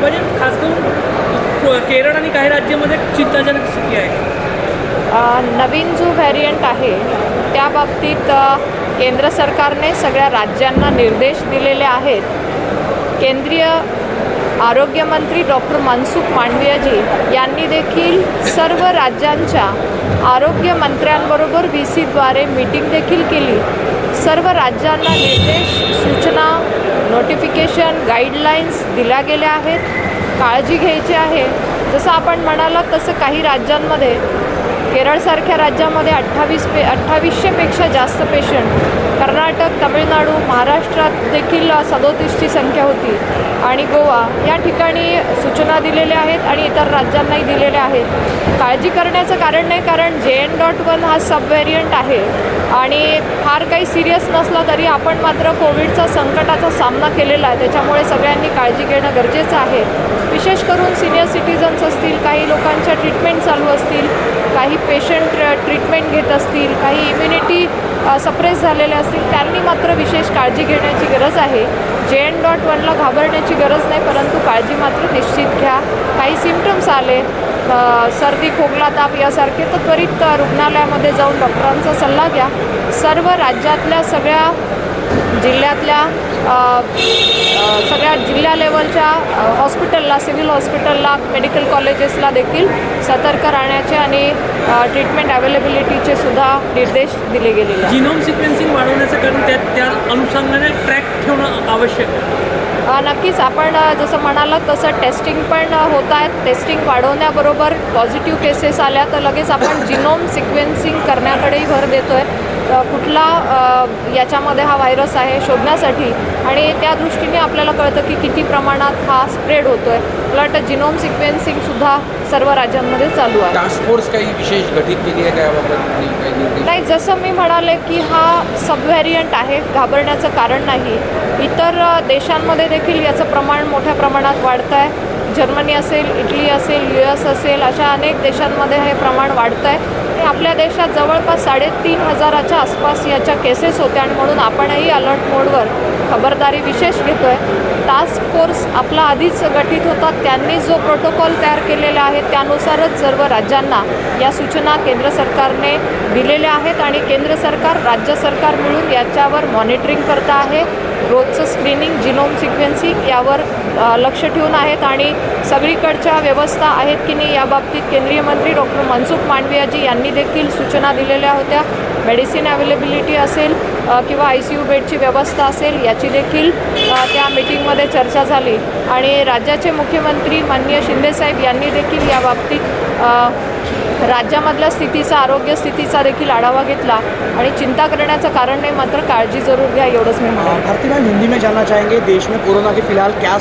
म्हणजे खास करून केरळ आणि काही राज्यामध्ये चिंताजनक स्थिती आहे। नवीन जो व्हेरियंट आहे त्या बाबतीत केंद्र सरकारने सगळ्या राज्यांना निर्देश दिलेले आहेत। केंद्रीय आरोग्यमंत्री डॉक्टर मनसुख मांडवियाजी यांनी देखील सर्व राज्यांच्या आरोग्यमंत्र्यांबरोबर VC द्वारे मीटिंग देखील केली। सर्व राज्यांना निर्देश, सूचना, नोटिफिकेशन, गाईडलाईन्स दिल्या गेल्या आहेत। काळजी घ्यायची आहे। जसं आपण म्हणालात तसं काही राज्यांमध्ये, केरळसारख्या राज्यामध्ये 2800पेक्षा जास्त पेशंट, कर्नाटक, तामिळनाडू, महाराष्ट्रात देखील 37ची संख्या होती आणि गोवा या ठिकाणी सूचना दिलेल्या आहेत आणि इतर राज्यांनाही दिलेल्या आहेत। काळजी करण्याचं कारण नाही, कारण JN.1 हा सब व्हेरियंट आहे आणि फार काही सिरियस नसला तरी आपण मात्र कोविडचा संकटाचा सामना केलेला आहे। त्याच्यामुळे सगळ्यांनी काळजी घेणं गरजेचं आहे। विशेष करून सिनियर सिटीजन्स असतील, काही लोकांच्या ट्रीटमेंट चालू असतील, काही पेशंट ट्रीटमेंट घेत असतील, काही इम्युनिटी सप्रेस झालेले असतील, त्यांनी मात्र विशेष काळजी घेण्याची गरज आहे। JN.1ला घाबरण्याची गरज नाही, परंतु काळजी मात्र निश्चित घ्या। काही सिम्पटम्स आले, सर्दी, खोकला, ताप यासारखे, तर त्वरित रुग्णालयामध्ये जाऊन डॉक्टरांचा सल्ला घ्या। सर्व राज्यातल्या सगळ्या जिल्ह्यातल्या सगळ्या जिल्हा लेवलच्या हॉस्पिटलला, सिव्हिल हॉस्पिटलला, मेडिकल कॉलेजेसला देखील सतर्क राहण्याचे आणि ट्रीटमेंट अवेलेबिलिटीचे सुद्धा निर्देश दिले गेलेले आहेत। जिनोम सिक्वेन्सिंग वाढवण्याचं कारण त्या अनुषंगाने ट्रॅक ठेवणं आवश्यक आहे। नक्कीच आपण जसं म्हणालात तसं टेस्टिंग पण होत आहेत। टेस्टिंग वाढवण्याबरोबर पॉझिटिव्ह केसेस आल्या तर लगेच आपण जिनोम सिक्वेन्सिंग करण्याकडेही भर देतो आहे। कुठला याच्यामध्ये हा व्हायरस आहे शोधण्यासाठी आणि त्या दृष्टीने आपल्याला कळतं की किती प्रमाणात हा स्प्रेड होतो आहे। मला वाटतं जिनोम सिक्वेन्सिंगसुद्धा सर्व राज्यांमध्ये चालू आहे। टास्क फोर्स काही विशेष गठीत केली आहे का? नाही, जसं मी म्हणाले की हा सब व्हेरियंट आहे, घाबरण्याचं कारण नाही। इतर देशांमध्ये देखील याचं प्रमाण मोठ्या प्रमाणात वाढतं आहे। जर्मनी असेल, इटली असेल, US असेल, अशा अनेक देशांमध्ये हे प्रमाण वाढतं आहे आणि आपल्या देशात जवळपास 3500च्या आसपास याच्या केसेस होत्या आणि म्हणून आपणही अलर्ट मोडवर खबरदारी विशेष घेतो आहे। टास्क फोर्स आपला आधीच गठीत होता, त्यांनी जो प्रोटोकॉल तयार केलेला आहे त्यानुसारच सर्व राज्यांना या सूचना केंद्र सरकारने दिलेल्या आहेत आणि केंद्र सरकार, राज्य सरकार मिळून याच्यावर मॉनिटरिंग करत आहे। रोजचं स्क्रीनिंग, जिनोम सिक्वेन्सिंग यावर लक्ष ठेवून आहेत आणि सगळीकडच्या व्यवस्था आहेत की नाही याबाबतीत केंद्रीय मंत्री डॉक्टर मनसुख मांडवियाजी यांनी देखील सूचना दिलेल्या होत्या। मेडिसिन अवेलेबिलिटी असेल किंवा ICU बेडची व्यवस्था असेल याची देखील त्या मीटिंगमध्ये चर्चा झाली आणि राज्याचे मुख्यमंत्री माननीय शिंदेसाहेब यांनी देखील याबाबतीत राज्यामधल्या स्थितीचा, आरोग्य स्थितीचा देखील आढावा घेतला आणि चिंता करण्याचं कारण नाही, मात्र काळजी जरूर घ्या, एवढंच मी म्हणेन। भारती मैम, हिंदी में जानना चाहेंगे, देश में कोरोना के फिलहाल क्या